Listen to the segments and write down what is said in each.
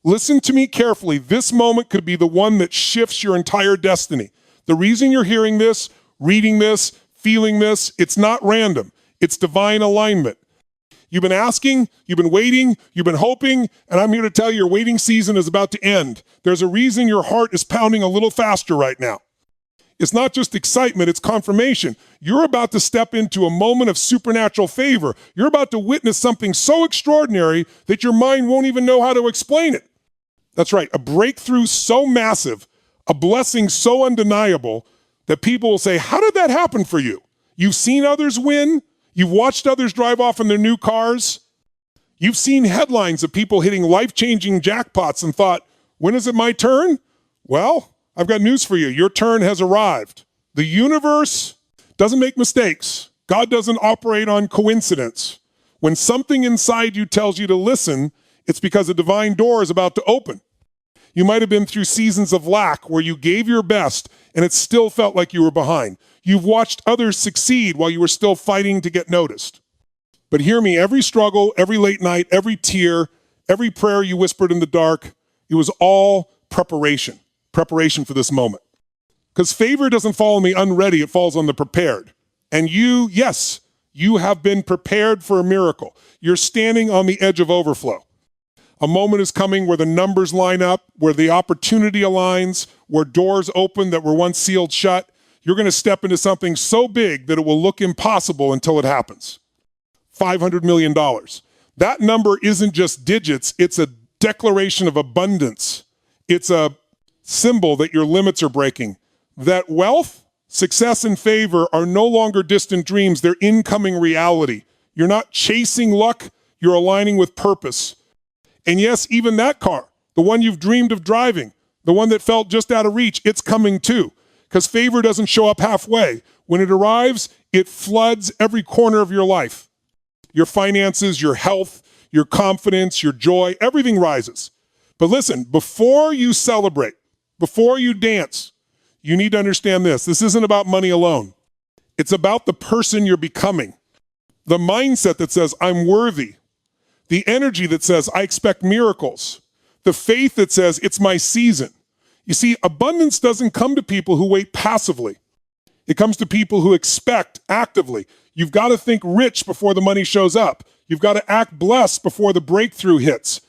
Listen to me carefully. This moment could be the one that shifts your entire destiny. The reason you're hearing this, reading this, feeling this, it's not random. It's divine alignment. You've been asking, you've been waiting, you've been hoping, and I'm here to tell you your waiting season is about to end. There's a reason your heart is pounding a little faster right now. It's not just excitement, it's confirmation. You're about to step into a moment of supernatural favor. You're about to witness something so extraordinary that your mind won't even know how to explain it. That's right, a breakthrough so massive, a blessing so undeniable that people will say, how did that happen for you? You've seen others win. You've watched others drive off in their new cars. You've seen headlines of people hitting life-changing jackpots and thought, when is it my turn? Well, I've got news for you. Your turn has arrived. The universe doesn't make mistakes. God doesn't operate on coincidence. When something inside you tells you to listen, it's because a divine door is about to open. You might have been through seasons of lack where you gave your best and it still felt like you were behind. You've watched others succeed while you were still fighting to get noticed. But hear me, every struggle, every late night, every tear, every prayer you whispered in the dark, it was all preparation for this moment. Because favor doesn't fall on the unready, it falls on the prepared. And you, yes, you have been prepared for a miracle. You're standing on the edge of overflow. A moment is coming where the numbers line up, where the opportunity aligns, where doors open that were once sealed shut. You're going to step into something so big that it will look impossible until it happens. $500 million. That number isn't just digits, it's a declaration of abundance. It's a symbol that your limits are breaking. That wealth, success, and favor are no longer distant dreams, they're incoming reality. You're not chasing luck, you're aligning with purpose. And yes, even that car, the one you've dreamed of driving, the one that felt just out of reach, it's coming too. Because favor doesn't show up halfway. When it arrives, it floods every corner of your life. Your finances, your health, your confidence, your joy, everything rises. But listen, before you celebrate, before you dance, you need to understand this. This isn't about money alone. It's about the person you're becoming. The mindset that says, I'm worthy. The energy that says, I expect miracles. The faith that says, it's my season. You see, abundance doesn't come to people who wait passively. It comes to people who expect actively. You've got to think rich before the money shows up. You've got to act blessed before the breakthrough hits.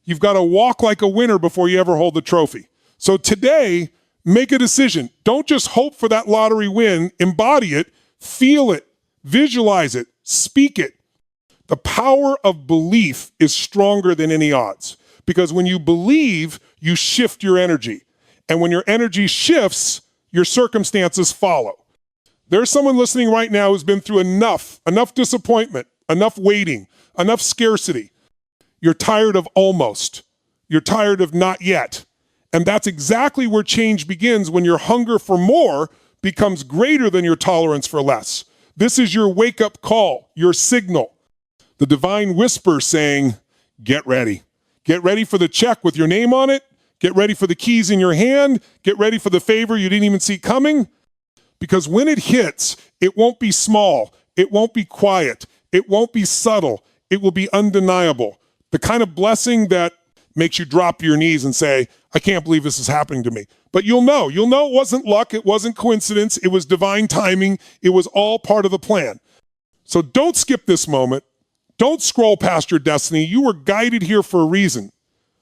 You've got to walk like a winner before you ever hold the trophy. So today, make a decision. Don't just hope for that lottery win. Embody it, feel it, visualize it, speak it. The power of belief is stronger than any odds, because when you believe, you shift your energy. And when your energy shifts, your circumstances follow. There's someone listening right now who's been through enough disappointment, enough waiting, enough scarcity. You're tired of almost. You're tired of not yet. And that's exactly where change begins, when your hunger for more becomes greater than your tolerance for less. This is your wake-up call, your signal. The divine whisper saying, get ready. Get ready for the check with your name on it. Get ready for the keys in your hand. Get ready for the favor you didn't even see coming. Because when it hits, it won't be small. It won't be quiet. It won't be subtle. It will be undeniable. The kind of blessing that makes you drop to your knees and say, I can't believe this is happening to me. But you'll know it wasn't luck. It wasn't coincidence. It was divine timing. It was all part of the plan. So don't skip this moment. Don't scroll past your destiny. You were guided here for a reason.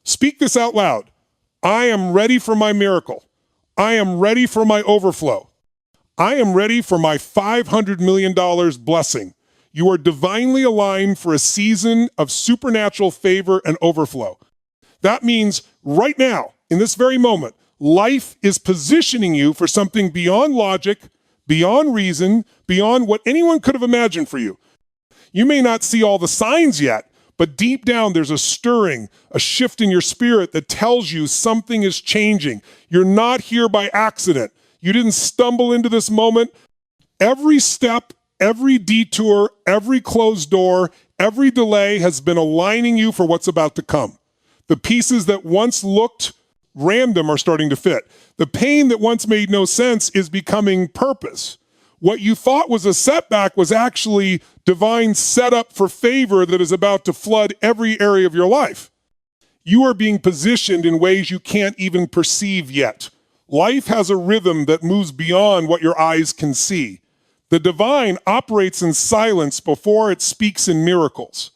Speak this out loud. I am ready for my miracle. I am ready for my overflow. I am ready for my $500 million blessing. You are divinely aligned for a season of supernatural favor and overflow. That means right now, in this very moment, life is positioning you for something beyond logic, beyond reason, beyond what anyone could have imagined for you. You may not see all the signs yet, but deep down there's a stirring, a shift in your spirit that tells you something is changing. You're not here by accident. You didn't stumble into this moment. Every step, every detour, every closed door, every delay has been aligning you for what's about to come. The pieces that once looked random are starting to fit. The pain that once made no sense is becoming purpose. What you thought was a setback was actually divine setup for favor that is about to flood every area of your life. You are being positioned in ways you can't even perceive yet. Life has a rhythm that moves beyond what your eyes can see. The divine operates in silence before it speaks in miracles.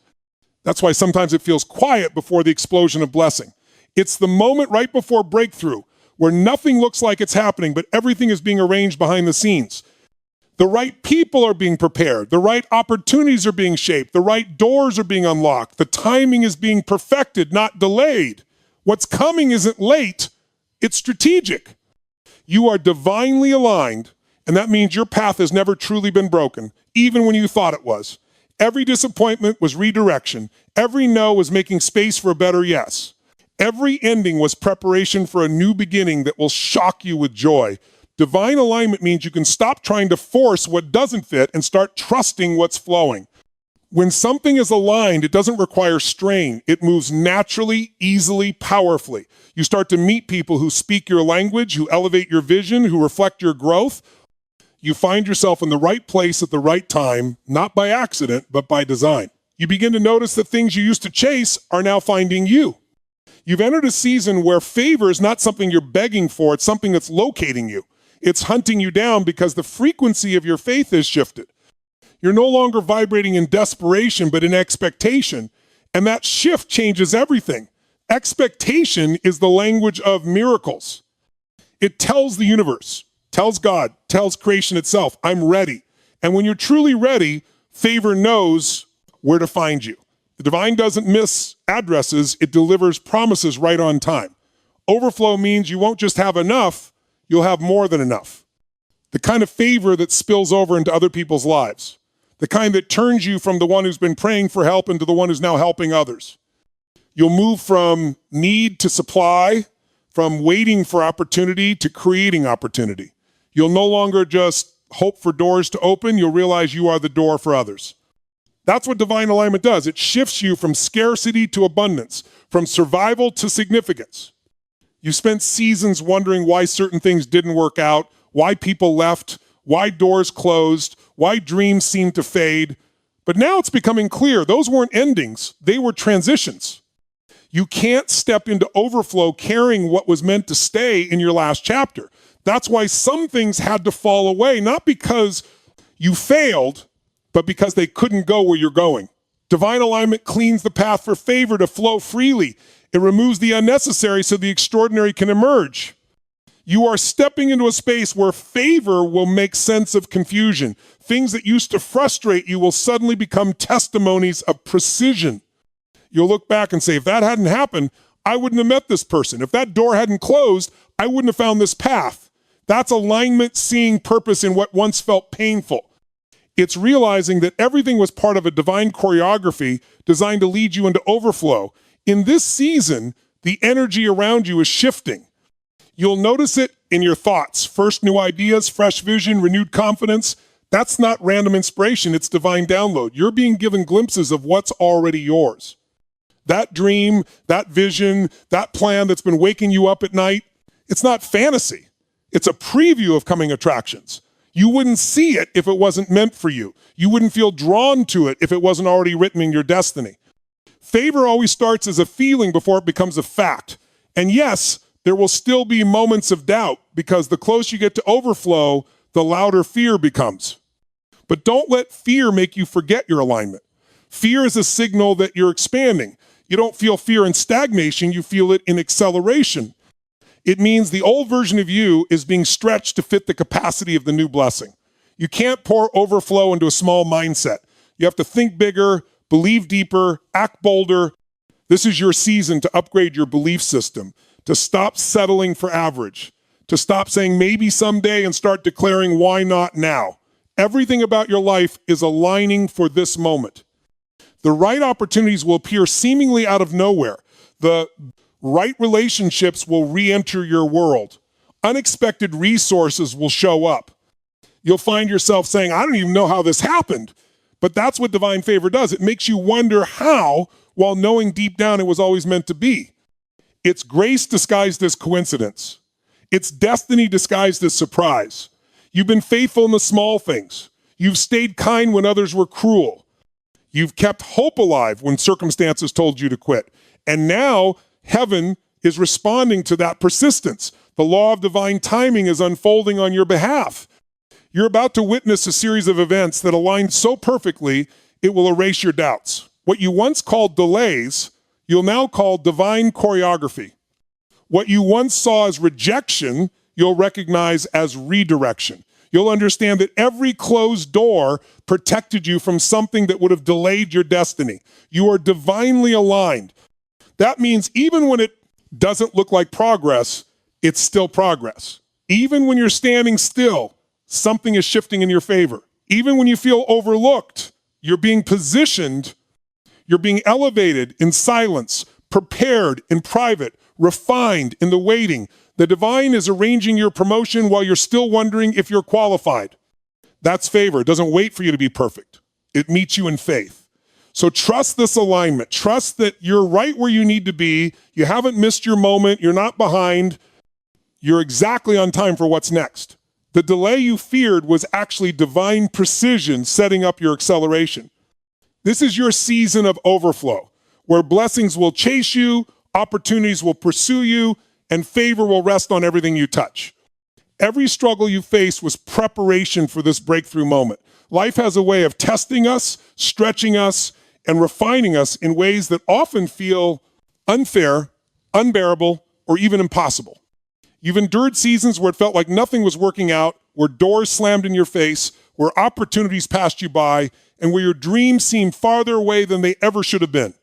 That's why sometimes it feels quiet before the explosion of blessing. It's the moment right before breakthrough where nothing looks like it's happening, but everything is being arranged behind the scenes. The right people are being prepared. The right opportunities are being shaped. The right doors are being unlocked. The timing is being perfected, not delayed. What's coming isn't late, it's strategic. You are divinely aligned, and that means your path has never truly been broken, even when you thought it was. Every disappointment was redirection. Every no was making space for a better yes. Every ending was preparation for a new beginning that will shock you with joy. Divine alignment means you can stop trying to force what doesn't fit and start trusting what's flowing. When something is aligned, it doesn't require strain. It moves naturally, easily, powerfully. You start to meet people who speak your language, who elevate your vision, who reflect your growth. You find yourself in the right place at the right time, not by accident, but by design. You begin to notice that things you used to chase are now finding you. You've entered a season where favor is not something you're begging for, it's something that's locating you. It's hunting you down because the frequency of your faith has shifted. You're no longer vibrating in desperation, but in expectation. And that shift changes everything. Expectation is the language of miracles. It tells the universe, tells God, tells creation itself, I'm ready. And when you're truly ready, favor knows where to find you. The divine doesn't miss addresses, it delivers promises right on time. Overflow means you won't just have enough, you'll have more than enough. The kind of favor that spills over into other people's lives. The kind that turns you from the one who's been praying for help into the one who's now helping others. You'll move from need to supply, from waiting for opportunity to creating opportunity. You'll no longer just hope for doors to open, you'll realize you are the door for others. That's what divine alignment does. It shifts you from scarcity to abundance, from survival to significance. You spent seasons wondering why certain things didn't work out, why people left, why doors closed, why dreams seemed to fade. But now it's becoming clear those weren't endings, they were transitions. You can't step into overflow carrying what was meant to stay in your last chapter. That's why some things had to fall away, not because you failed, but because they couldn't go where you're going. Divine alignment cleans the path for favor to flow freely. It removes the unnecessary so the extraordinary can emerge. You are stepping into a space where favor will make sense of confusion. Things that used to frustrate you will suddenly become testimonies of precision. You'll look back and say, if that hadn't happened, I wouldn't have met this person. If that door hadn't closed, I wouldn't have found this path. That's alignment, seeing purpose in what once felt painful. It's realizing that everything was part of a divine choreography designed to lead you into overflow. In this season, the energy around you is shifting. You'll notice it in your thoughts. First, new ideas, fresh vision, renewed confidence. That's not random inspiration, it's divine download. You're being given glimpses of what's already yours. That dream, that vision, that plan that's been waking you up at night, it's not fantasy. It's a preview of coming attractions. You wouldn't see it if it wasn't meant for you. You wouldn't feel drawn to it if it wasn't already written in your destiny. Favor always starts as a feeling before it becomes a fact. And yes, there will still be moments of doubt because the closer you get to overflow, the louder fear becomes. But don't let fear make you forget your alignment. Fear is a signal that you're expanding. You don't feel fear in stagnation, you feel it in acceleration. It means the old version of you is being stretched to fit the capacity of the new blessing. You can't pour overflow into a small mindset. You have to think bigger, believe deeper, act bolder. This is your season to upgrade your belief system, to stop settling for average, to stop saying maybe someday and start declaring why not now. Everything about your life is aligning for this moment. The right opportunities will appear seemingly out of nowhere. The right relationships will re-enter your world. Unexpected resources will show up. You'll find yourself saying, I don't even know how this happened. But that's what divine favor does. It makes you wonder how, while knowing deep down it was always meant to be. It's grace disguised as coincidence. It's destiny disguised as surprise. You've been faithful in the small things. You've stayed kind when others were cruel. You've kept hope alive when circumstances told you to quit. And now Heaven is responding to that persistence. The law of divine timing is unfolding on your behalf. You're about to witness a series of events that align so perfectly, it will erase your doubts. What you once called delays, you'll now call divine choreography. What you once saw as rejection, you'll recognize as redirection. You'll understand that every closed door protected you from something that would have delayed your destiny. You are divinely aligned. That means even when it doesn't look like progress, it's still progress. Even when you're standing still, something is shifting in your favor. Even when you feel overlooked, you're being positioned, you're being elevated in silence, prepared in private, refined in the waiting. The divine is arranging your promotion while you're still wondering if you're qualified. That's favor. It doesn't wait for you to be perfect. It meets you in faith. So trust this alignment. Trust that you're right where you need to be. You haven't missed your moment. You're not behind. You're exactly on time for what's next. The delay you feared was actually divine precision setting up your acceleration. This is your season of overflow, where blessings will chase you, opportunities will pursue you, and favor will rest on everything you touch. Every struggle you face was preparation for this breakthrough moment. Life has a way of testing us, stretching us, and refining us in ways that often feel unfair, unbearable, or even impossible. You've endured seasons where it felt like nothing was working out, where doors slammed in your face, where opportunities passed you by, and where your dreams seemed farther away than they ever should have been.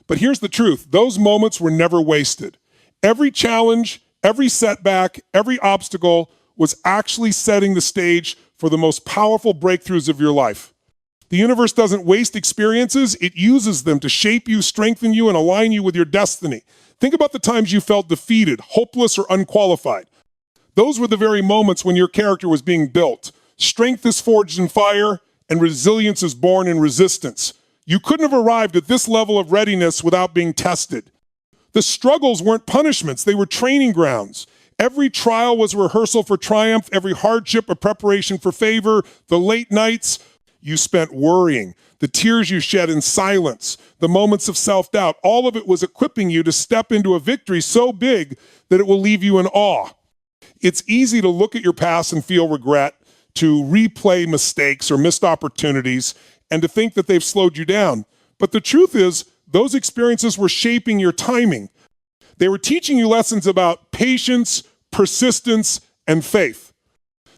But here's the truth. Those moments were never wasted. Every challenge, every setback, every obstacle was actually setting the stage for the most powerful breakthroughs of your life. The universe doesn't waste experiences. It uses them to shape you, strengthen you, and align you with your destiny. Think about the times you felt defeated, hopeless, or unqualified. Those were the very moments when your character was being built. Strength is forged in fire, and resilience is born in resistance. You couldn't have arrived at this level of readiness without being tested. The struggles weren't punishments, they were training grounds. Every trial was a rehearsal for triumph, every hardship a preparation for favor. The late nights you spent worrying, the tears you shed in silence, the moments of self-doubt, all of it was equipping you to step into a victory so big that it will leave you in awe. It's easy to look at your past and feel regret, to replay mistakes or missed opportunities, and to think that they've slowed you down. But the truth is, those experiences were shaping your timing. They were teaching you lessons about patience, persistence, and faith.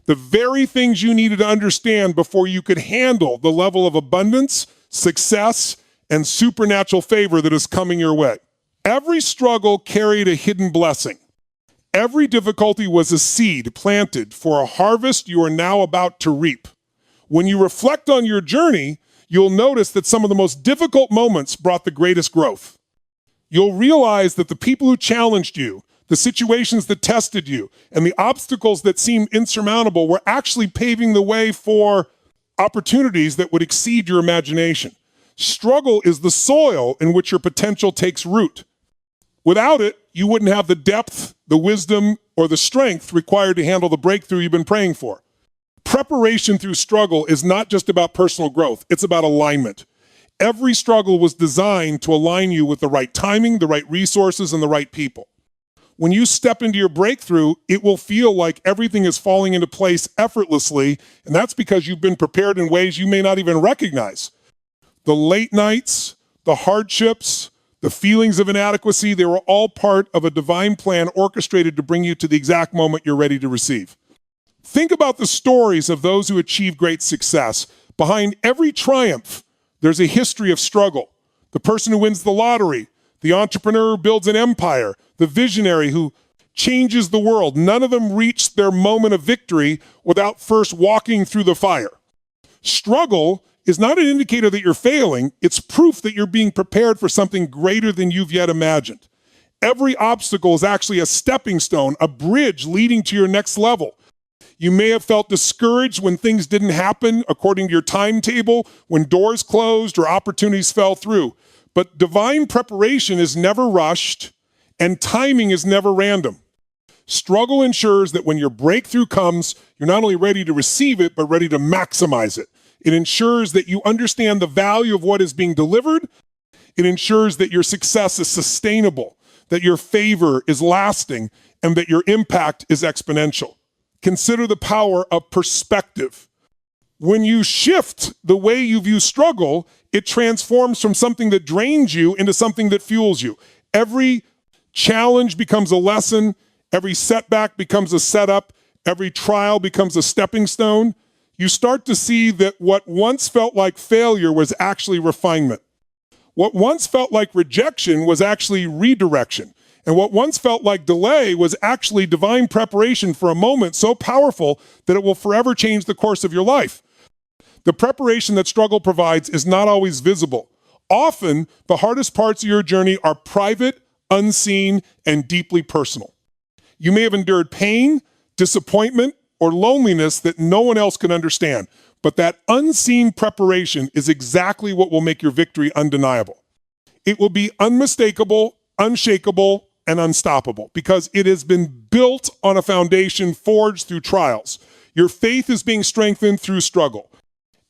The very things you needed to understand before you could handle the level of abundance, success, and supernatural favor that is coming your way. Every struggle carried a hidden blessing. Every difficulty was a seed planted for a harvest you are now about to reap. When you reflect on your journey, you'll notice that some of the most difficult moments brought the greatest growth. You'll realize that the people who challenged you, the situations that tested you, and the obstacles that seemed insurmountable were actually paving the way for opportunities that would exceed your imagination. Struggle is the soil in which your potential takes root. Without it, you wouldn't have the depth, the wisdom, or the strength required to handle the breakthrough you've been praying for. Preparation through struggle is not just about personal growth, it's about alignment. Every struggle was designed to align you with the right timing, the right resources, and the right people. When you step into your breakthrough, it will feel like everything is falling into place effortlessly, and that's because you've been prepared in ways you may not even recognize. The late nights, the hardships, the feelings of inadequacy, they were all part of a divine plan orchestrated to bring you to the exact moment you're ready to receive. Think about the stories of those who achieve great success. Behind every triumph, there's a history of struggle. The person who wins the lottery, the entrepreneur who builds an empire, the visionary who changes the world. None of them reached their moment of victory without first walking through the fire. Struggle is not an indicator that you're failing. It's proof that you're being prepared for something greater than you've yet imagined. Every obstacle is actually a stepping stone, a bridge leading to your next level. You may have felt discouraged when things didn't happen according to your timetable, when doors closed or opportunities fell through. But divine preparation is never rushed, and timing is never random. Struggle ensures that when your breakthrough comes, you're not only ready to receive it, but ready to maximize it. It ensures that you understand the value of what is being delivered. It ensures that your success is sustainable, that your favor is lasting, and that your impact is exponential. Consider the power of perspective. When you shift the way you view struggle, it transforms from something that drains you into something that fuels you. Every challenge becomes a lesson. Every setback becomes a setup. Every trial becomes a stepping stone. You start to see that what once felt like failure was actually refinement. What once felt like rejection was actually redirection. And what once felt like delay was actually divine preparation for a moment so powerful that it will forever change the course of your life. The preparation that struggle provides is not always visible. Often, the hardest parts of your journey are private, unseen, and deeply personal. You may have endured pain, disappointment, or loneliness that no one else can understand, but that unseen preparation is exactly what will make your victory undeniable. It will be unmistakable, unshakable, and unstoppable because it has been built on a foundation forged through trials. Your faith is being strengthened through struggle.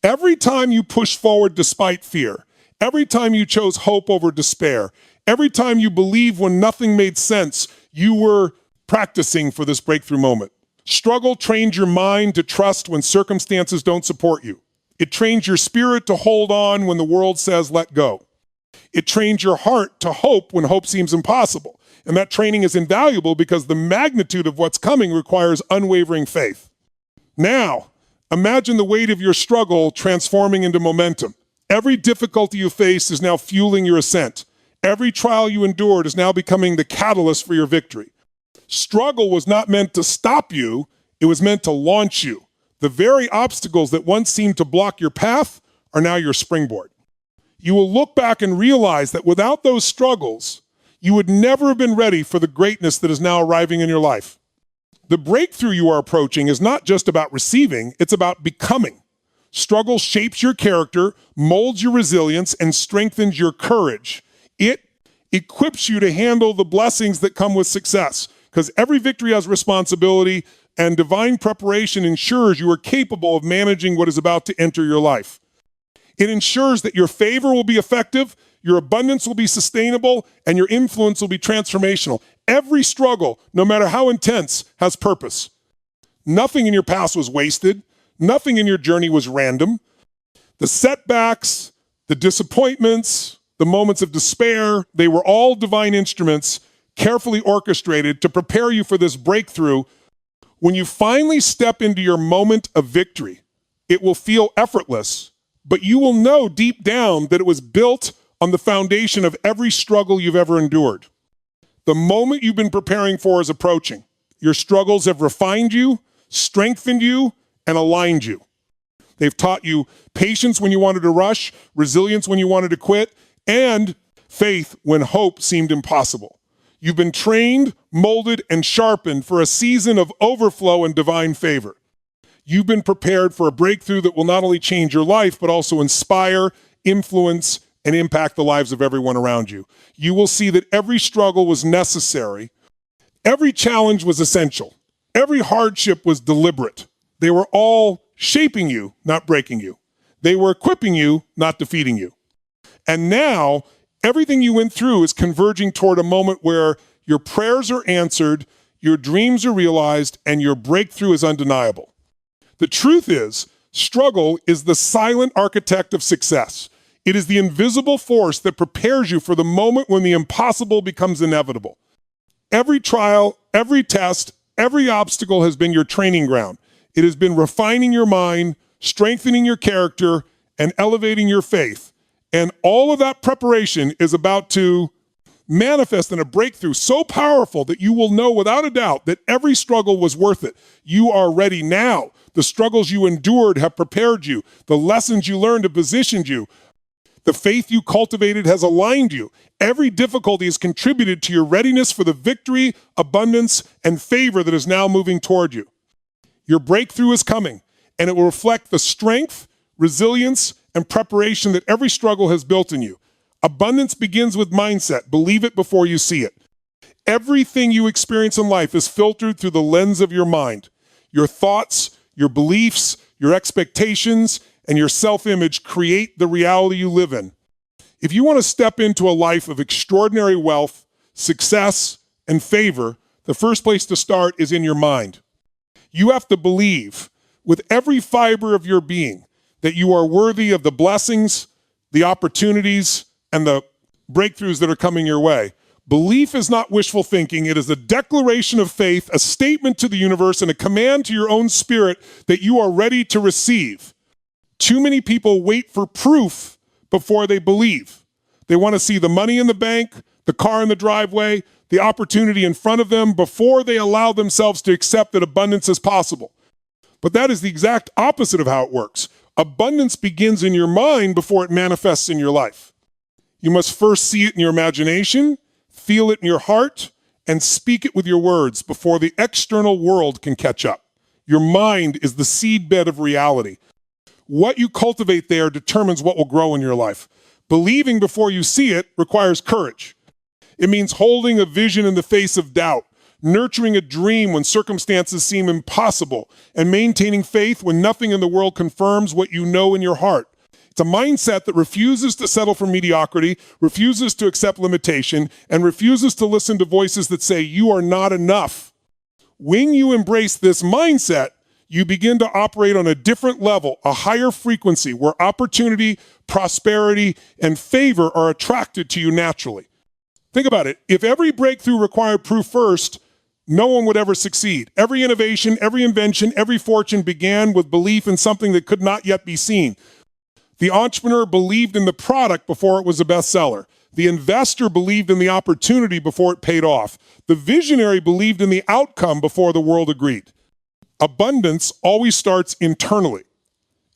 Every time you push forward despite fear, every time you chose hope over despair, every time you believed when nothing made sense, you were practicing for this breakthrough moment. Struggle trained your mind to trust when circumstances don't support you. It trains your spirit to hold on when the world says let go. It trains your heart to hope when hope seems impossible. And that training is invaluable because the magnitude of what's coming requires unwavering faith. Now, imagine the weight of your struggle transforming into momentum. Every difficulty you face is now fueling your ascent. Every trial you endured is now becoming the catalyst for your victory. Struggle was not meant to stop you, it was meant to launch you. The very obstacles that once seemed to block your path are now your springboard. You will look back and realize that without those struggles, you would never have been ready for the greatness that is now arriving in your life. The breakthrough you are approaching is not just about receiving, it's about becoming. Struggle shapes your character, molds your resilience, and strengthens your courage. It equips you to handle the blessings that come with success, because every victory has responsibility, and divine preparation ensures you are capable of managing what is about to enter your life. It ensures that your favor will be effective, your abundance will be sustainable, and your influence will be transformational. Every struggle, no matter how intense, has purpose. Nothing in your past was wasted. Nothing in your journey was random. The setbacks, the disappointments, the moments of despair, they were all divine instruments carefully orchestrated to prepare you for this breakthrough. When you finally step into your moment of victory, it will feel effortless, but you will know deep down that it was built on the foundation of every struggle you've ever endured. The moment you've been preparing for is approaching. Your struggles have refined you, strengthened you, and aligned you. They've taught you patience when you wanted to rush, resilience when you wanted to quit, and faith when hope seemed impossible. You've been trained, molded, and sharpened for a season of overflow and divine favor. You've been prepared for a breakthrough that will not only change your life, but also inspire, influence, and impact the lives of everyone around you. You will see that every struggle was necessary. Every challenge was essential. Every hardship was deliberate. They were all shaping you, not breaking you. They were equipping you, not defeating you. And now, everything you went through is converging toward a moment where your prayers are answered, your dreams are realized, and your breakthrough is undeniable. The truth is, struggle is the silent architect of success. It is the invisible force that prepares you for the moment when the impossible becomes inevitable. Every trial, every test, every obstacle has been your training ground. It has been refining your mind, strengthening your character, and elevating your faith. And all of that preparation is about to manifest in a breakthrough so powerful that you will know without a doubt that every struggle was worth it. You are ready now. The struggles you endured have prepared you. The lessons you learned have positioned you. The faith you cultivated has aligned you. Every difficulty has contributed to your readiness for the victory, abundance, and favor that is now moving toward you. Your breakthrough is coming, and it will reflect the strength, resilience, and preparation that every struggle has built in you. Abundance begins with mindset. Believe it before you see it. Everything you experience in life is filtered through the lens of your mind. Your thoughts, your beliefs, your expectations, and your self-image create the reality you live in. If you want to step into a life of extraordinary wealth, success, and favor, the first place to start is in your mind. You have to believe with every fiber of your being that you are worthy of the blessings, the opportunities, and the breakthroughs that are coming your way. Belief is not wishful thinking. It is a declaration of faith, a statement to the universe, and a command to your own spirit that you are ready to receive. Too many people wait for proof before they believe. They want to see the money in the bank, the car in the driveway, the opportunity in front of them before they allow themselves to accept that abundance is possible. But that is the exact opposite of how it works. Abundance begins in your mind before it manifests in your life. You must first see it in your imagination, feel it in your heart, and speak it with your words before the external world can catch up. Your mind is the seedbed of reality. What you cultivate there determines what will grow in your life. Believing before you see it requires courage. It means holding a vision in the face of doubt, nurturing a dream when circumstances seem impossible, and maintaining faith when nothing in the world confirms what you know in your heart. It's a mindset that refuses to settle for mediocrity, refuses to accept limitation, and refuses to listen to voices that say you are not enough. When you embrace this mindset, you begin to operate on a different level, a higher frequency where opportunity, prosperity, and favor are attracted to you naturally. Think about it. If every breakthrough required proof first, no one would ever succeed. Every innovation, every invention, every fortune began with belief in something that could not yet be seen. The entrepreneur believed in the product before it was a bestseller. The investor believed in the opportunity before it paid off. The visionary believed in the outcome before the world agreed. Abundance always starts internally.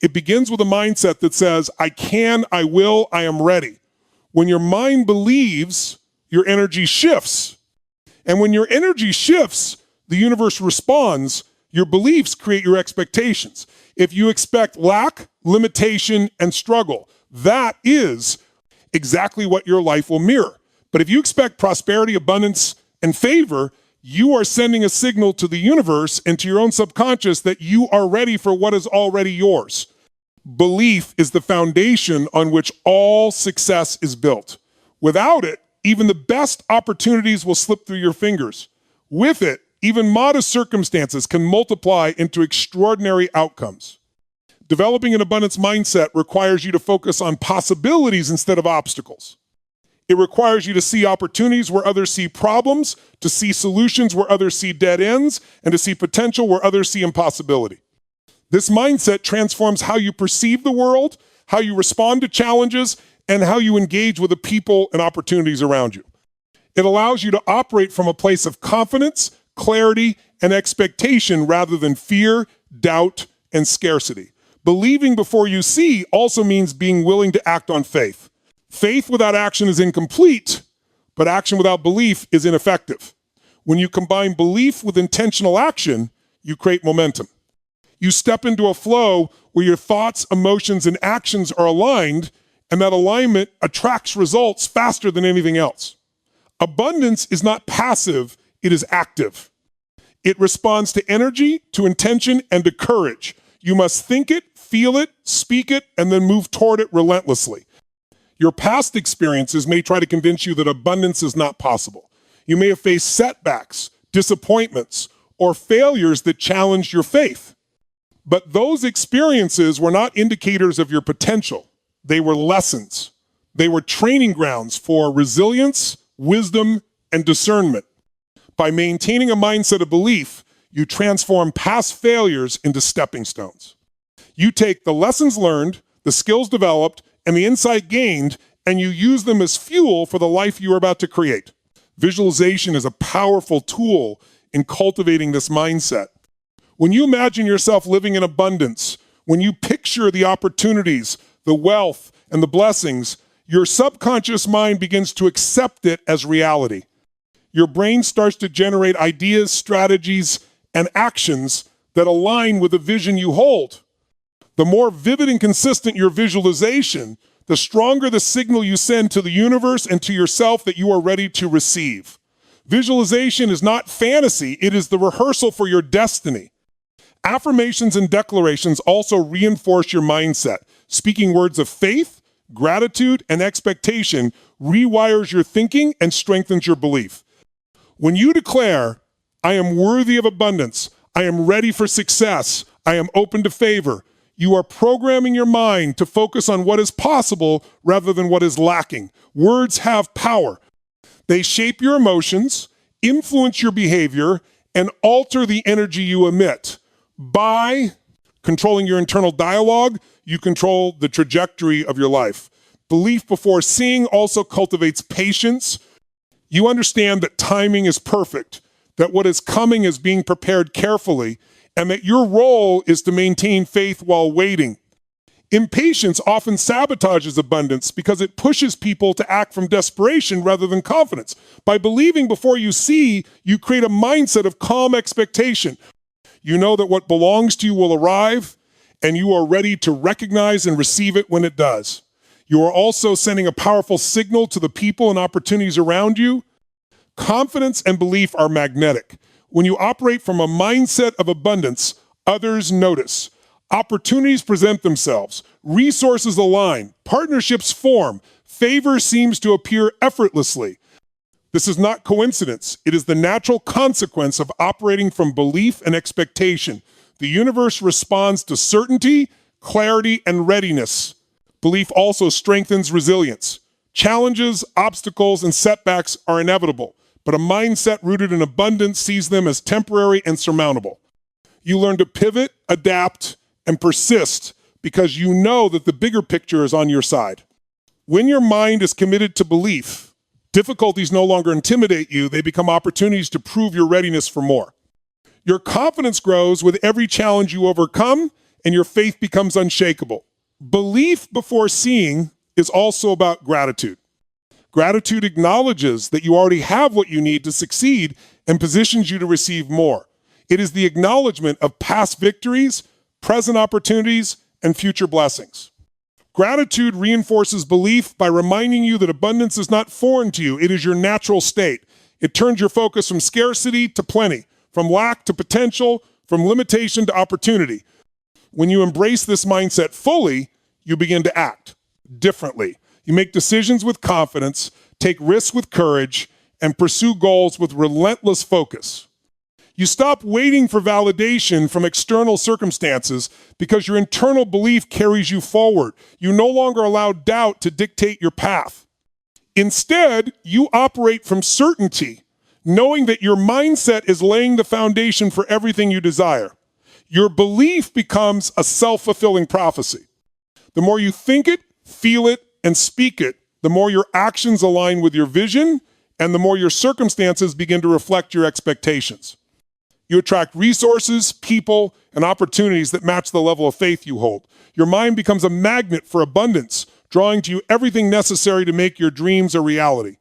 It begins with a mindset that says, I can, I will, I am ready. When your mind believes, your energy shifts. And when your energy shifts, the universe responds. Your beliefs create your expectations. If you expect lack, limitation, and struggle, that is exactly what your life will mirror. But if you expect prosperity, abundance, and favor, you are sending a signal to the universe and to your own subconscious that you are ready for what is already yours. Belief is the foundation on which all success is built. Without it, even the best opportunities will slip through your fingers. With it, even modest circumstances can multiply into extraordinary outcomes. Developing an abundance mindset requires you to focus on possibilities instead of obstacles. It requires you to see opportunities where others see problems, to see solutions where others see dead ends, and to see potential where others see impossibility. This mindset transforms how you perceive the world, how you respond to challenges, and how you engage with the people and opportunities around you. It allows you to operate from a place of confidence, clarity, and expectation rather than fear, doubt, and scarcity. Believing before you see also means being willing to act on faith. Faith without action is incomplete, but action without belief is ineffective. When you combine belief with intentional action, you create momentum. You step into a flow where your thoughts, emotions, and actions are aligned, and that alignment attracts results faster than anything else. Abundance is not passive, it is active. It responds to energy, to intention, and to courage. You must think it, feel it, speak it, and then move toward it relentlessly. Your past experiences may try to convince you that abundance is not possible. You may have faced setbacks, disappointments, or failures that challenged your faith. But those experiences were not indicators of your potential. They were lessons. They were training grounds for resilience, wisdom, and discernment. By maintaining a mindset of belief, you transform past failures into stepping stones. You take the lessons learned, the skills developed, and the insight gained, and you use them as fuel for the life you are about to create. Visualization is a powerful tool in cultivating this mindset. When you imagine yourself living in abundance, when you picture the opportunities, the wealth, and the blessings, your subconscious mind begins to accept it as reality. Your brain starts to generate ideas, strategies, and actions that align with the vision you hold. The more vivid and consistent your visualization, the stronger the signal you send to the universe and to yourself that you are ready to receive. Visualization is not fantasy, it is the rehearsal for your destiny. Affirmations and declarations also reinforce your mindset. Speaking words of faith, Gratitude and expectation rewires your thinking and strengthens your belief. When you declare, I am worthy of abundance, I am ready for success, I am open to favor, you are programming your mind to focus on what is possible rather than what is lacking. Words have power. They shape your emotions, influence your behavior, and alter the energy you emit. By controlling your internal dialogue, you control the trajectory of your life. Belief before seeing also cultivates patience. You understand that timing is perfect, that what is coming is being prepared carefully, and that your role is to maintain faith while waiting. Impatience often sabotages abundance because it pushes people to act from desperation rather than confidence. By believing before you see, you create a mindset of calm expectation. You know that what belongs to you will arrive, and you are ready to recognize and receive it when it does. You are also sending a powerful signal to the people and opportunities around you. Confidence and belief are magnetic. When you operate from a mindset of abundance, others notice. Opportunities present themselves, resources align, partnerships form, favor seems to appear effortlessly. This is not coincidence. It is the natural consequence of operating from belief and expectation. The universe responds to certainty, clarity, and readiness. Belief also strengthens resilience. Challenges, obstacles, and setbacks are inevitable, but a mindset rooted in abundance sees them as temporary and surmountable. You learn to pivot, adapt, and persist because you know that the bigger picture is on your side. When your mind is committed to belief, difficulties no longer intimidate you, they become opportunities to prove your readiness for more. Your confidence grows with every challenge you overcome, and your faith becomes unshakable. Belief before seeing is also about gratitude. Gratitude acknowledges that you already have what you need to succeed and positions you to receive more. It is the acknowledgement of past victories, present opportunities, and future blessings. Gratitude reinforces belief by reminding you that abundance is not foreign to you. It is your natural state. It turns your focus from scarcity to plenty, from lack to potential, from limitation to opportunity. When you embrace this mindset fully, you begin to act differently. You make decisions with confidence, take risks with courage, and pursue goals with relentless focus. You stop waiting for validation from external circumstances because your internal belief carries you forward. You no longer allow doubt to dictate your path. Instead, you operate from certainty, knowing that your mindset is laying the foundation for everything you desire. Your belief becomes a self-fulfilling prophecy. The more you think it, feel it, and speak it, the more your actions align with your vision, and the more your circumstances begin to reflect your expectations. You attract resources, people, and opportunities that match the level of faith you hold. Your mind becomes a magnet for abundance, drawing to you everything necessary to make your dreams a reality.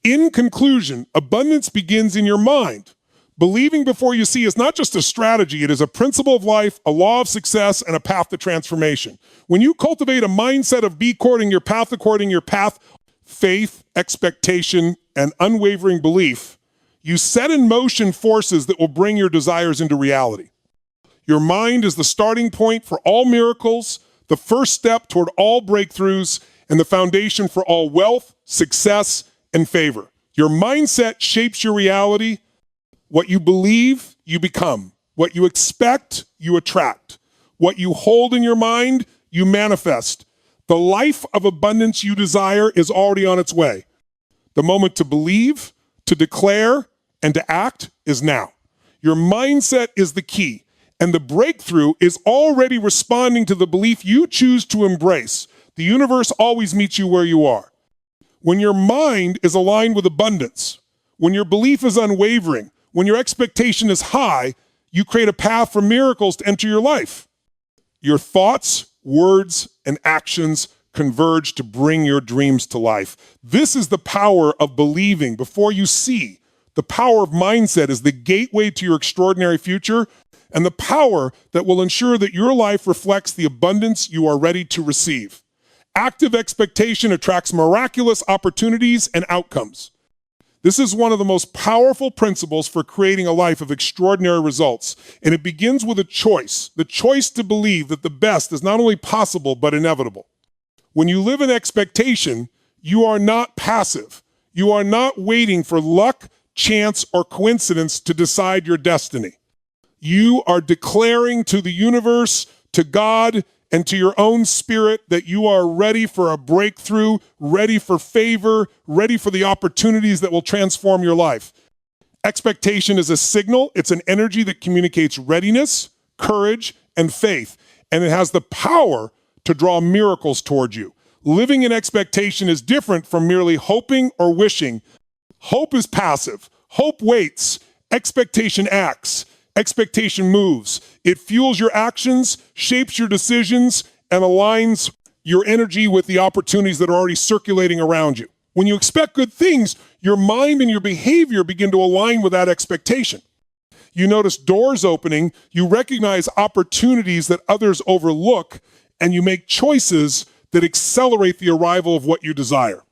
In conclusion, abundance begins in your mind. Believing before you see is not just a strategy, it is a principle of life, a law of success, and a path to transformation. When you cultivate a mindset of according your path, faith, expectation, and unwavering belief, you set in motion forces that will bring your desires into reality. Your mind is the starting point for all miracles, the first step toward all breakthroughs, and the foundation for all wealth, success, and favor. Your mindset shapes your reality. What you believe, you become. What you expect, you attract. What you hold in your mind, you manifest. The life of abundance you desire is already on its way. The moment to believe, to declare, and to act is now. Your mindset is the key, and the breakthrough is already responding to the belief you choose to embrace. The universe always meets you where you are. When your mind is aligned with abundance, when your belief is unwavering, when your expectation is high, you create a path for miracles to enter your life. Your thoughts, words, and actions converge to bring your dreams to life. This is the power of believing before you see. The power of mindset is the gateway to your extraordinary future and the power that will ensure that your life reflects the abundance you are ready to receive. Active expectation attracts miraculous opportunities and outcomes. This is one of the most powerful principles for creating a life of extraordinary results, and it begins with a choice, the choice to believe that the best is not only possible but inevitable. When you live in expectation, you are not passive. You are not waiting for luck, chance, or coincidence to decide your destiny. You are declaring to the universe, to God, and to your own spirit that you are ready for a breakthrough, ready for favor, ready for the opportunities that will transform your life. Expectation is a signal. It's an energy that communicates readiness, courage, and faith, and it has the power to draw miracles toward you. Living in expectation is different from merely hoping or wishing. Hope is passive. Hope waits. Expectation acts. Expectation moves. It fuels your actions, shapes your decisions, and aligns your energy with the opportunities that are already circulating around you. When you expect good things, your mind and your behavior begin to align with that expectation. You notice doors opening, you recognize opportunities that others overlook, and you make choices that accelerate the arrival of what you desire.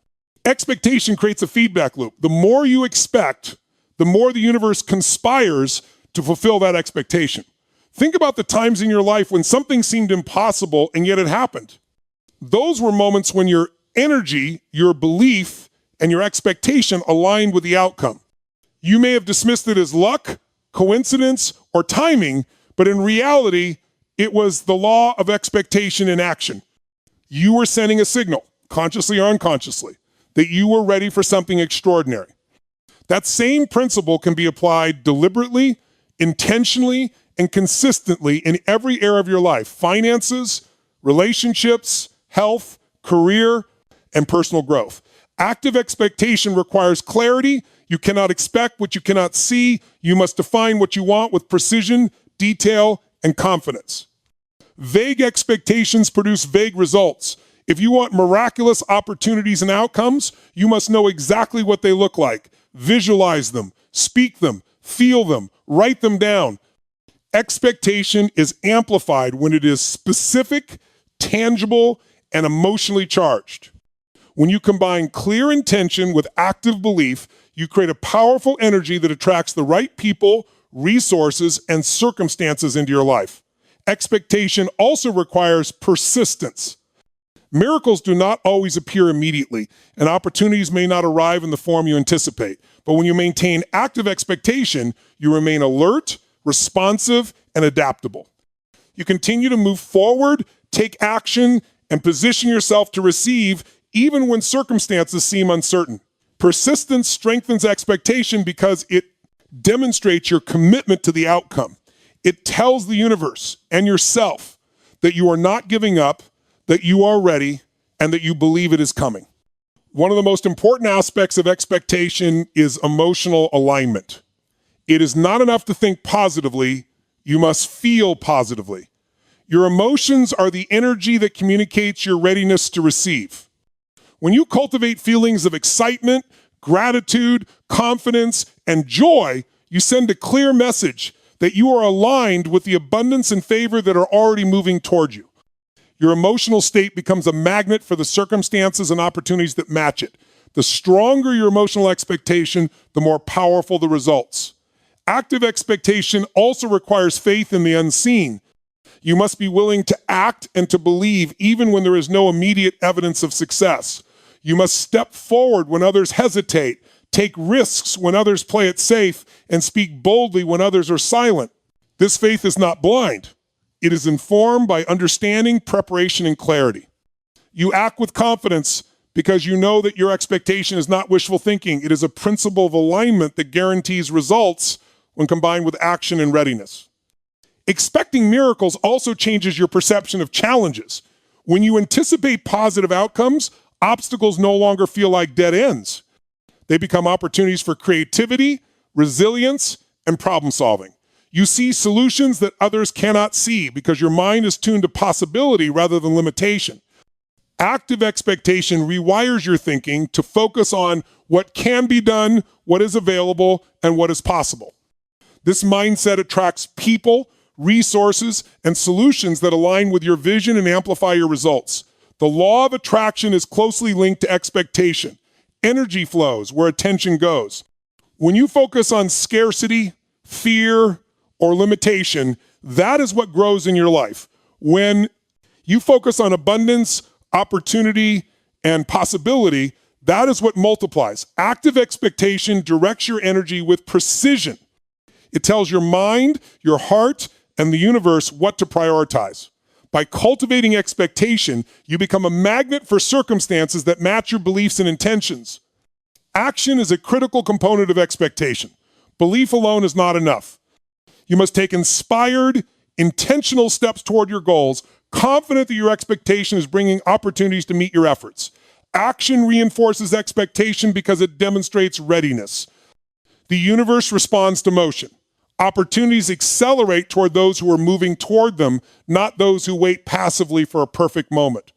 Expectation creates a feedback loop. The more you expect, the more the universe conspires to fulfill that expectation. Think about the times in your life when something seemed impossible and yet it happened. Those were moments when your energy, your belief, and your expectation aligned with the outcome. You may have dismissed it as luck, coincidence, or timing, but in reality, it was the law of expectation in action. You were sending a signal, consciously or unconsciously, that you were ready for something extraordinary. That same principle can be applied deliberately, intentionally, and consistently in every area of your life: finances, relationships, health, career, and personal growth. Active expectation requires clarity. You cannot expect what you cannot see. You must define what you want with precision, detail, and confidence. Vague expectations produce vague results. If you want miraculous opportunities and outcomes, you must know exactly what they look like. Visualize them, speak them, feel them, write them down. Expectation is amplified when it is specific, tangible, and emotionally charged. When you combine clear intention with active belief, you create a powerful energy that attracts the right people, resources, and circumstances into your life. Expectation also requires persistence. Miracles do not always appear immediately, and opportunities may not arrive in the form you anticipate. But when you maintain active expectation, you remain alert, responsive, and adaptable. You continue to move forward, take action, and position yourself to receive even when circumstances seem uncertain. Persistence strengthens expectation because it demonstrates your commitment to the outcome. It tells the universe and yourself that you are not giving up, that you are ready, and that you believe it is coming. One of the most important aspects of expectation is emotional alignment. It is not enough to think positively, you must feel positively. Your emotions are the energy that communicates your readiness to receive. When you cultivate feelings of excitement, gratitude, confidence, and joy, you send a clear message that you are aligned with the abundance and favor that are already moving toward you. Your emotional state becomes a magnet for the circumstances and opportunities that match it. The stronger your emotional expectation, the more powerful the results. Active expectation also requires faith in the unseen. You must be willing to act and to believe even when there is no immediate evidence of success. You must step forward when others hesitate, take risks when others play it safe, and speak boldly when others are silent. This faith is not blind. It is informed by understanding, preparation, and clarity. You act with confidence because you know that your expectation is not wishful thinking. It is a principle of alignment that guarantees results when combined with action and readiness. Expecting miracles also changes your perception of challenges. When you anticipate positive outcomes, obstacles no longer feel like dead ends. They become opportunities for creativity, resilience, and problem solving. You see solutions that others cannot see because your mind is tuned to possibility rather than limitation. Active expectation rewires your thinking to focus on what can be done, what is available, and what is possible. This mindset attracts people, resources, and solutions that align with your vision and amplify your results. The law of attraction is closely linked to expectation. Energy flows where attention goes. When you focus on scarcity, fear, or limitation, that is what grows in your life. When you focus on abundance, opportunity, and possibility, that is what multiplies. Active expectation directs your energy with precision. It tells your mind, your heart, and the universe what to prioritize. By cultivating expectation, you become a magnet for circumstances that match your beliefs and intentions. Action is a critical component of expectation. Belief alone is not enough. You must take inspired, intentional steps toward your goals, confident that your expectation is bringing opportunities to meet your efforts. Action reinforces expectation because it demonstrates readiness. The universe responds to motion. Opportunities accelerate toward those who are moving toward them, not those who wait passively for a perfect moment.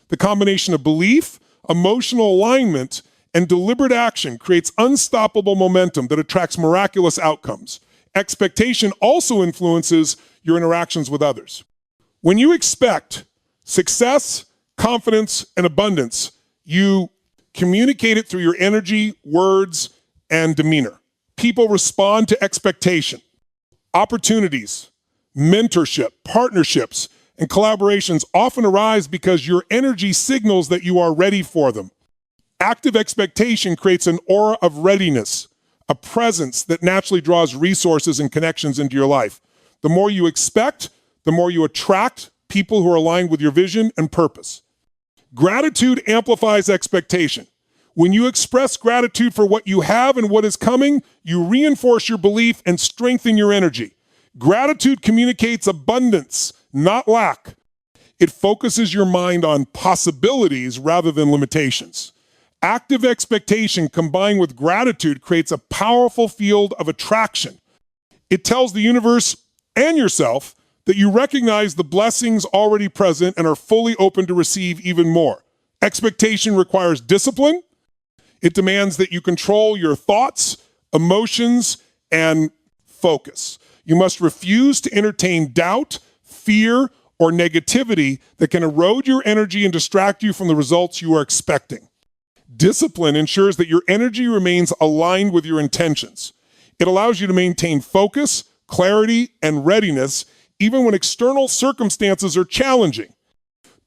The combination of belief, emotional alignment, and deliberate action creates unstoppable momentum that attracts miraculous outcomes. Expectation also influences your interactions with others. When you expect success, confidence, and abundance, you communicate it through your energy, words, and demeanor. People respond to expectation. Opportunities, mentorship, partnerships, and collaborations often arise because your energy signals that you are ready for them. Active expectation creates an aura of readiness, a presence that naturally draws resources and connections into your life. The more you expect, the more you attract people who are aligned with your vision and purpose. Gratitude amplifies expectation. When you express gratitude for what you have and what is coming, you reinforce your belief and strengthen your energy. Gratitude communicates abundance, not lack. It focuses your mind on possibilities rather than limitations. Active expectation combined with gratitude creates a powerful field of attraction. It tells the universe and yourself that you recognize the blessings already present and are fully open to receive even more. Expectation requires discipline. It demands that you control your thoughts, emotions, and focus. You must refuse to entertain doubt, fear, or negativity that can erode your energy and distract you from the results you are expecting. Discipline ensures that your energy remains aligned with your intentions. It allows you to maintain focus, clarity, and readiness even when external circumstances are challenging.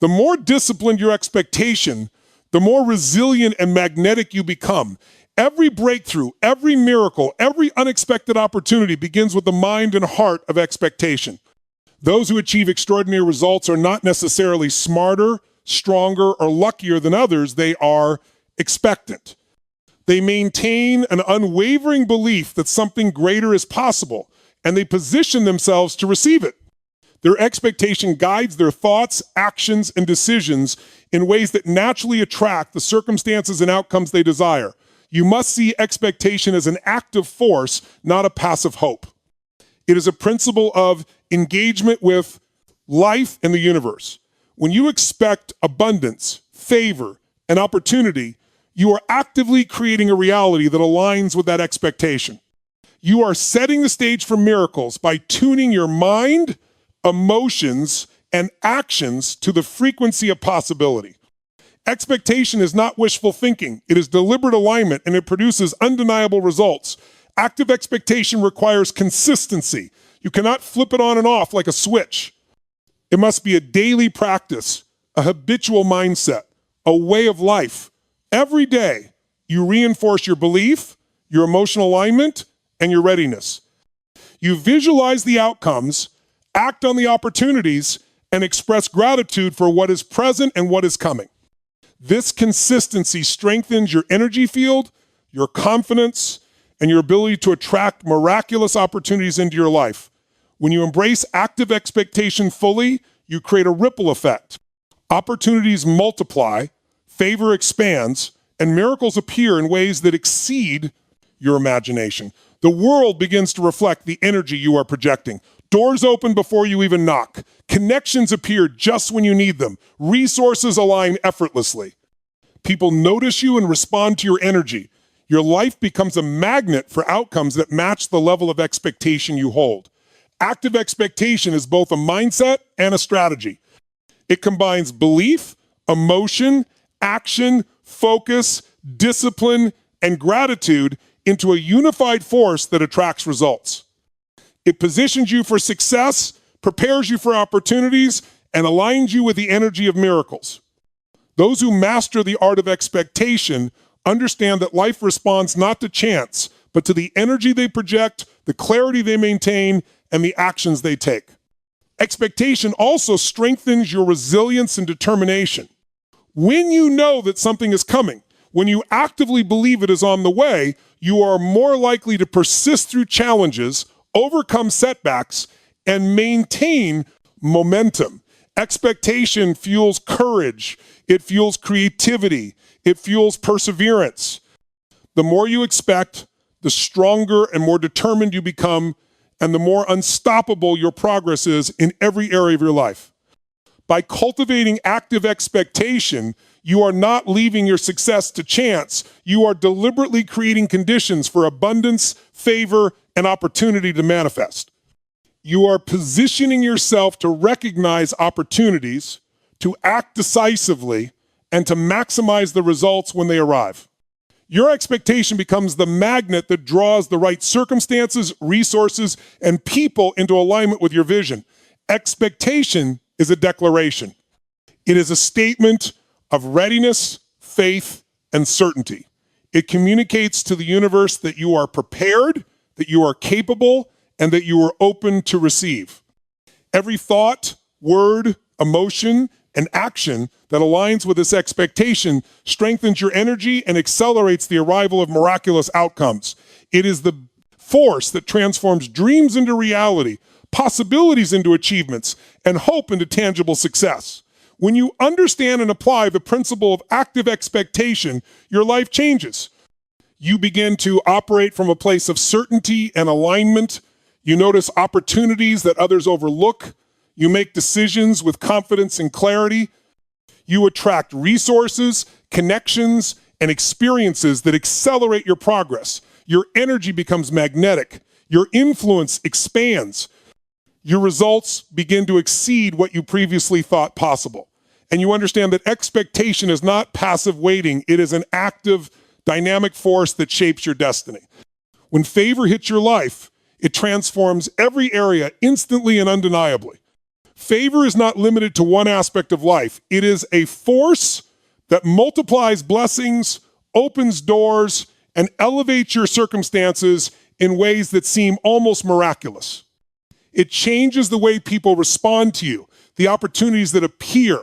The more disciplined your expectation, the more resilient and magnetic you become. Every breakthrough, every miracle, every unexpected opportunity begins with the mind and heart of expectation. Those who achieve extraordinary results are not necessarily smarter, stronger, or luckier than others. They are expectant. They maintain an unwavering belief that something greater is possible, and they position themselves to receive it. Their expectation guides their thoughts, actions, and decisions in ways that naturally attract the circumstances and outcomes they desire. You must see expectation as an active force, not a passive hope. It is a principle of engagement with life and the universe. When you expect abundance, favor, and opportunity, you are actively creating a reality that aligns with that expectation. You are setting the stage for miracles by tuning your mind, emotions, and actions to the frequency of possibility. Expectation is not wishful thinking. It is deliberate alignment, and it produces undeniable results. Active expectation requires consistency. You cannot flip it on and off like a switch. It must be a daily practice, a habitual mindset, a way of life. Every day, you reinforce your belief, your emotional alignment, and your readiness. You visualize the outcomes, act on the opportunities, and express gratitude for what is present and what is coming. This consistency strengthens your energy field, your confidence, and your ability to attract miraculous opportunities into your life. When you embrace active expectation fully, you create a ripple effect. Opportunities multiply, favor expands, and miracles appear in ways that exceed your imagination. The world begins to reflect the energy you are projecting. Doors open before you even knock. Connections appear just when you need them. Resources align effortlessly. People notice you and respond to your energy. Your life becomes a magnet for outcomes that match the level of expectation you hold. Active expectation is both a mindset and a strategy. It combines belief, emotion, action, focus, discipline, and gratitude into a unified force that attracts results. It positions you for success, prepares you for opportunities, and aligns you with the energy of miracles. Those who master the art of expectation understand that life responds not to chance, but to the energy they project, the clarity they maintain, and the actions they take. Expectation also strengthens your resilience and determination. When you know that something is coming, when you actively believe it is on the way, you are more likely to persist through challenges, overcome setbacks, and maintain momentum. Expectation fuels courage. It fuels creativity. It fuels perseverance. The more you expect, the stronger and more determined you become, and the more unstoppable your progress is in every area of your life. By cultivating active expectation, you are not leaving your success to chance. You are deliberately creating conditions for abundance, favor, and opportunity to manifest. You are positioning yourself to recognize opportunities, to act decisively, and to maximize the results when they arrive. Your expectation becomes the magnet that draws the right circumstances, resources, and people into alignment with your vision. Expectation is a declaration. It is a statement of readiness, faith, and certainty. It communicates to the universe that you are prepared, that you are capable, and that you are open to receive. Every thought, word, emotion, and action that aligns with this expectation strengthens your energy and accelerates the arrival of miraculous outcomes. It is the force that transforms dreams into reality, possibilities into achievements, and hope into tangible success. When you understand and apply the principle of active expectation, your life changes. You begin to operate from a place of certainty and alignment. You notice opportunities that others overlook. You make decisions with confidence and clarity. You attract resources, connections, and experiences that accelerate your progress. Your energy becomes magnetic. Your influence expands. Your results begin to exceed what you previously thought possible. And you understand that expectation is not passive waiting. It is an active, dynamic force that shapes your destiny. When favor hits your life, it transforms every area instantly and undeniably. Favor is not limited to one aspect of life. It is a force that multiplies blessings, opens doors, and elevates your circumstances in ways that seem almost miraculous. It changes the way people respond to you, the opportunities that appear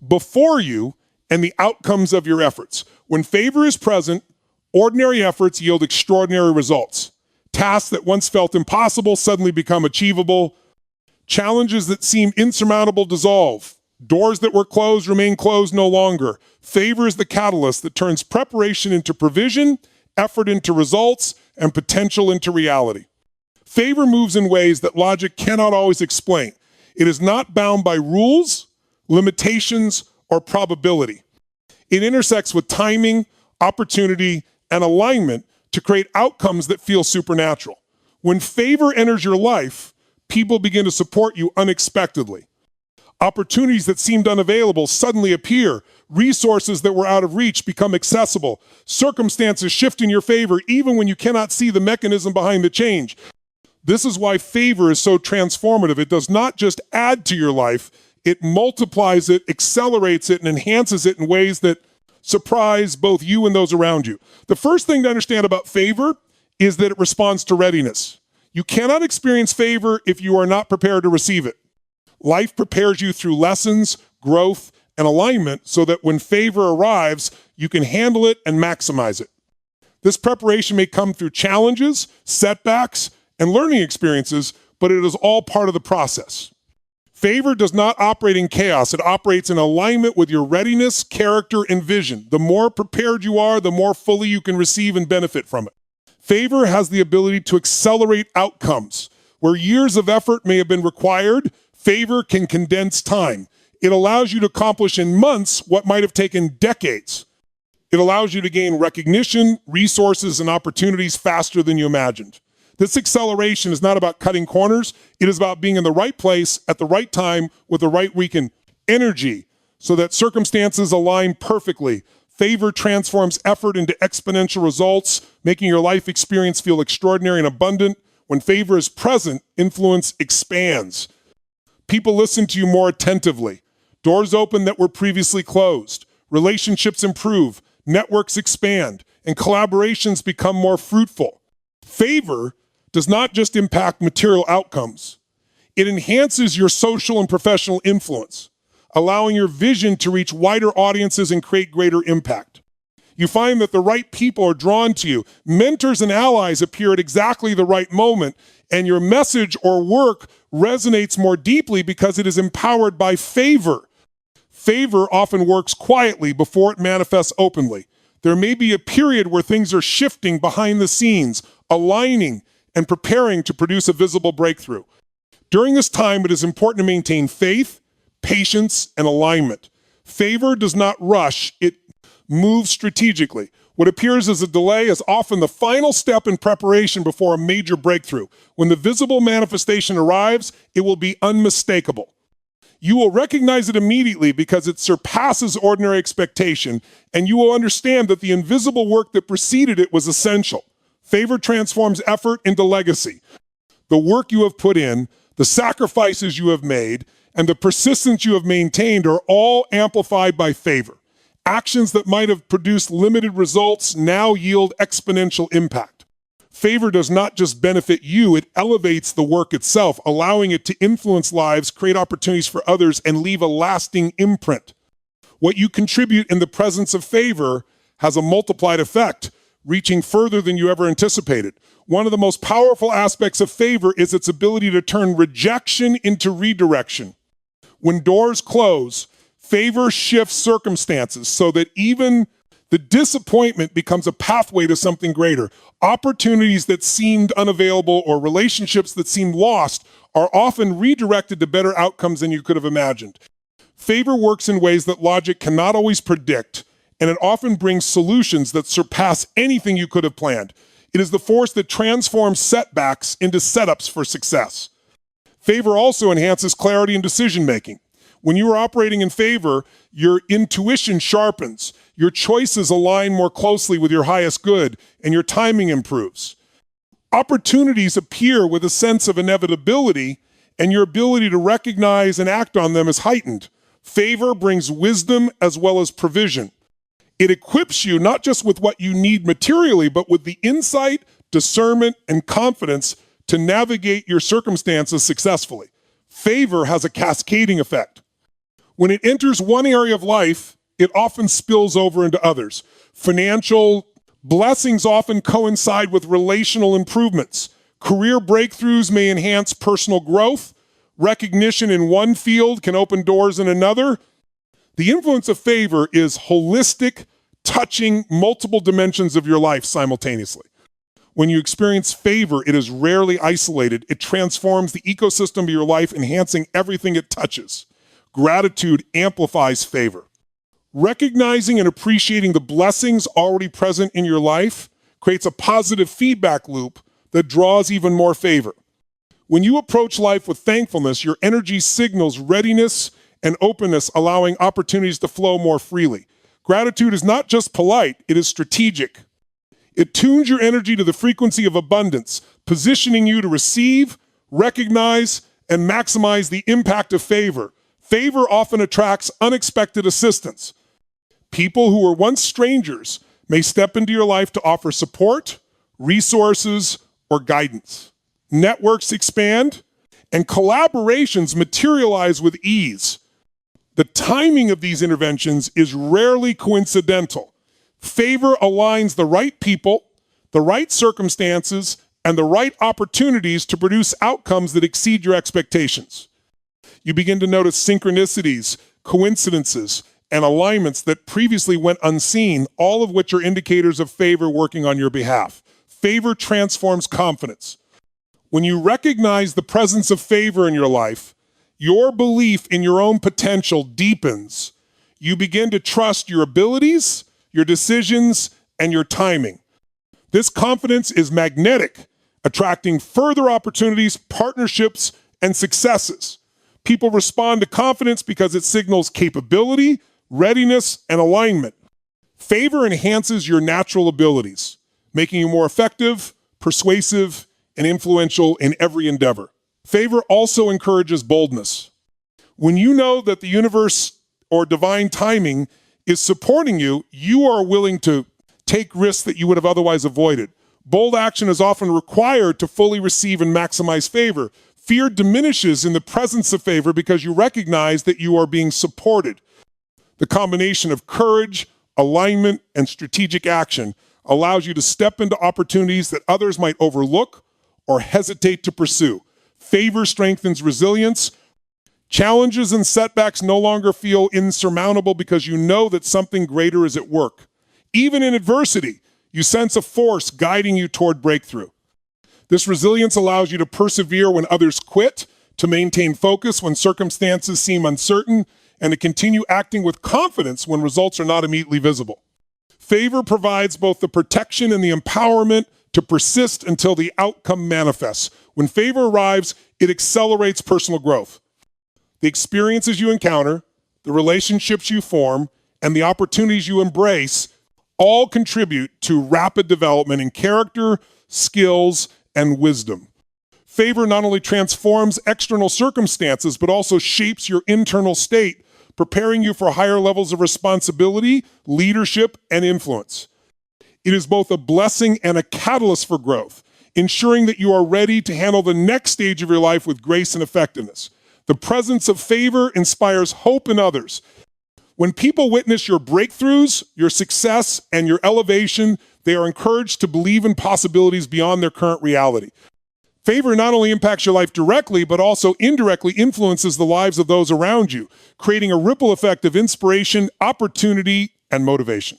before you, and the outcomes of your efforts. When favor is present, ordinary efforts yield extraordinary results. Tasks that once felt impossible suddenly become achievable. Challenges that seem insurmountable dissolve. Doors that were closed remain closed no longer. Favor is the catalyst that turns preparation into provision, effort into results, and potential into reality. Favor moves in ways that logic cannot always explain. It is not bound by rules, limitations, or probability. It intersects with timing, opportunity, and alignment to create outcomes that feel supernatural. When favor enters your life, people begin to support you unexpectedly. Opportunities that seemed unavailable suddenly appear. Resources that were out of reach become accessible. Circumstances shift in your favor even when you cannot see the mechanism behind the change. This is why favor is so transformative. It does not just add to your life, it multiplies it, accelerates it, and enhances it in ways that surprise both you and those around you. The first thing to understand about favor is that it responds to readiness. You cannot experience favor if you are not prepared to receive it. Life prepares you through lessons, growth, and alignment so that when favor arrives, you can handle it and maximize it. This preparation may come through challenges, setbacks, and learning experiences, but it is all part of the process. Favor does not operate in chaos. It operates in alignment with your readiness, character, and vision. The more prepared you are, the more fully you can receive and benefit from it. Favor has the ability to accelerate outcomes. Where years of effort may have been required, favor can condense time. It allows you to accomplish in months what might have taken decades. It allows you to gain recognition, resources, and opportunities faster than you imagined. This acceleration is not about cutting corners. It is about being in the right place at the right time with the right weekend energy so that circumstances align perfectly. Favor transforms effort into exponential results, making your life experience feel extraordinary and abundant. When favor is present, influence expands. People listen to you more attentively. Doors open that were previously closed. relationships improve, networks expand, and collaborations become more fruitful. Favor does not just impact material outcomes. It enhances your social and professional influence, allowing your vision to reach wider audiences and create greater impact. You find that the right people are drawn to you. Mentors and allies appear at exactly the right moment, and your message or work resonates more deeply because it is empowered by favor. Favor often works quietly before it manifests openly. There may be a period where things are shifting behind the scenes, aligning and preparing to produce a visible breakthrough. During this time, it is important to maintain faith, patience, and alignment. Favor does not rush, it moves strategically. What appears as a delay is often the final step in preparation before a major breakthrough. When the visible manifestation arrives, it will be unmistakable. You will recognize it immediately because it surpasses ordinary expectation, and you will understand that the invisible work that preceded it was essential. Favor transforms effort into legacy. The work you have put in, the sacrifices you have made, and the persistence you have maintained are all amplified by favor. Actions that might have produced limited results now yield exponential impact. Favor does not just benefit you, it elevates the work itself, allowing it to influence lives, create opportunities for others, and leave a lasting imprint. What you contribute in the presence of favor has a multiplied effect, reaching further than you ever anticipated. One of the most powerful aspects of favor is its ability to turn rejection into redirection. When doors close, favor shifts circumstances so that even the disappointment becomes a pathway to something greater. Opportunities that seemed unavailable or relationships that seemed lost are often redirected to better outcomes than you could have imagined. Favor works in ways that logic cannot always predict, and it often brings solutions that surpass anything you could have planned. It is the force that transforms setbacks into setups for success. Favor also enhances clarity in decision-making. When you are operating in favor, your intuition sharpens, your choices align more closely with your highest good, and your timing improves. Opportunities appear with a sense of inevitability, and your ability to recognize and act on them is heightened. Favor brings wisdom as well as provision. It equips you not just with what you need materially, but with the insight, discernment, and confidence to navigate your circumstances successfully. Favor has a cascading effect. When it enters one area of life, it often spills over into others. Financial blessings often coincide with relational improvements. Career breakthroughs may enhance personal growth. Recognition in one field can open doors in another. The influence of favor is holistic, touching multiple dimensions of your life simultaneously. When you experience favor, it is rarely isolated. It transforms the ecosystem of your life, enhancing everything it touches. Gratitude amplifies favor. Recognizing and appreciating the blessings already present in your life creates a positive feedback loop that draws even more favor. When you approach life with thankfulness, your energy signals readiness and openness, allowing opportunities to flow more freely. Gratitude is not just polite, it is strategic. It tunes your energy to the frequency of abundance, positioning you to receive, recognize, and maximize the impact of favor. Favor often attracts unexpected assistance. People who were once strangers may step into your life to offer support, resources, or guidance. Networks expand, and collaborations materialize with ease. The timing of these interventions is rarely coincidental. Favor aligns the right people, the right circumstances, and the right opportunities to produce outcomes that exceed your expectations. You begin to notice synchronicities, coincidences, and alignments that previously went unseen, all of which are indicators of favor working on your behalf. Favor transforms confidence. When you recognize the presence of favor in your life, your belief in your own potential deepens. You begin to trust your abilities, your decisions, and your timing. This confidence is magnetic, attracting further opportunities, partnerships, and successes. People respond to confidence because it signals capability, readiness, and alignment. Favor enhances your natural abilities, making you more effective, persuasive, and influential in every endeavor. Favor also encourages boldness. When you know that the universe or divine timing is supporting you, you are willing to take risks that you would have otherwise avoided. Bold action is often required to fully receive and maximize favor. Fear diminishes in the presence of favor because you recognize that you are being supported. The combination of courage, alignment, and strategic action allows you to step into opportunities that others might overlook or hesitate to pursue. Favor strengthens resilience. Challenges and setbacks no longer feel insurmountable because you know that something greater is at work. Even in adversity, you sense a force guiding you toward breakthrough. This resilience allows you to persevere when others quit, to maintain focus when circumstances seem uncertain, and to continue acting with confidence when results are not immediately visible. Favor provides both the protection and the empowerment to persist until the outcome manifests. When favor arrives, it accelerates personal growth. The experiences you encounter, the relationships you form, and the opportunities you embrace all contribute to rapid development in character, skills, and wisdom. Favor not only transforms external circumstances, but also shapes your internal state, preparing you for higher levels of responsibility, leadership, and influence. It is both a blessing and a catalyst for growth, ensuring that you are ready to handle the next stage of your life with grace and effectiveness. The presence of favor inspires hope in others. When people witness your breakthroughs, your success, and your elevation, they are encouraged to believe in possibilities beyond their current reality. Favor not only impacts your life directly, but also indirectly influences the lives of those around you, creating a ripple effect of inspiration, opportunity, and motivation.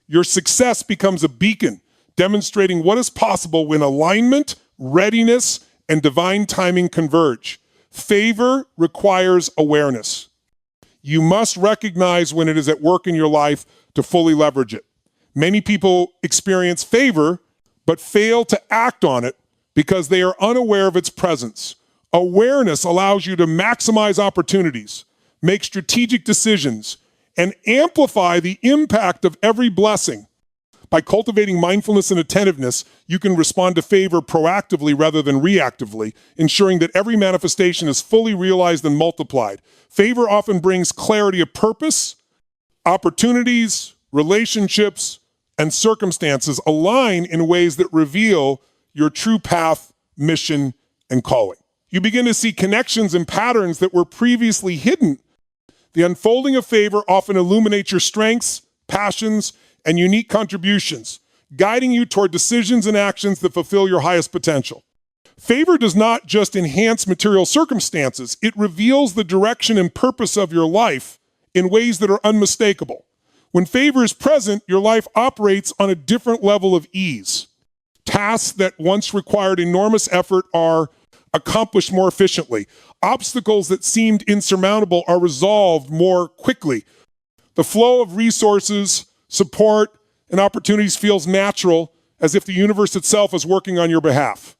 Your success becomes a beacon, demonstrating what is possible when alignment, readiness, and divine timing converge. Favor requires awareness. You must recognize when it is at work in your life to fully leverage it. Many people experience favor, but fail to act on it because they are unaware of its presence. Awareness allows you to maximize opportunities, make strategic decisions, and amplify the impact of every blessing. By cultivating mindfulness and attentiveness, you can respond to favor proactively rather than reactively, ensuring that every manifestation is fully realized and multiplied. Favor often brings clarity of purpose, opportunities, relationships, and circumstances align in ways that reveal your true path, mission, and calling. You begin to see connections and patterns that were previously hidden. The unfolding of favor often illuminates your strengths, passions, and unique contributions, guiding you toward decisions and actions that fulfill your highest potential. Favor does not just enhance material circumstances, it reveals the direction and purpose of your life in ways that are unmistakable. When favor is present, your life operates on a different level of ease. Tasks that once required enormous effort are accomplished more efficiently. Obstacles that seemed insurmountable are resolved more quickly. The flow of resources, support, and opportunities feels natural, as if the universe itself is working on your behalf.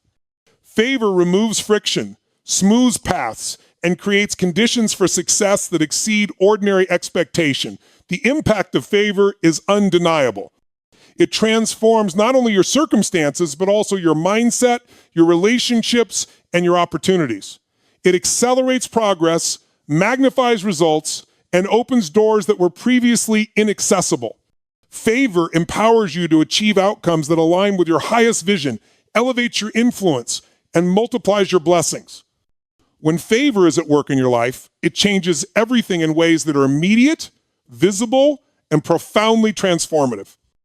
Favor removes friction, smooths paths, and creates conditions for success that exceed ordinary expectation. The impact of favor is undeniable. It transforms not only your circumstances, but also your mindset, your relationships, and your opportunities. It accelerates progress, magnifies results, and opens doors that were previously inaccessible. Favor empowers you to achieve outcomes that align with your highest vision, elevates your influence, and multiplies your blessings. When favor is at work in your life, it changes everything in ways that are immediate, visible, and profoundly transformative.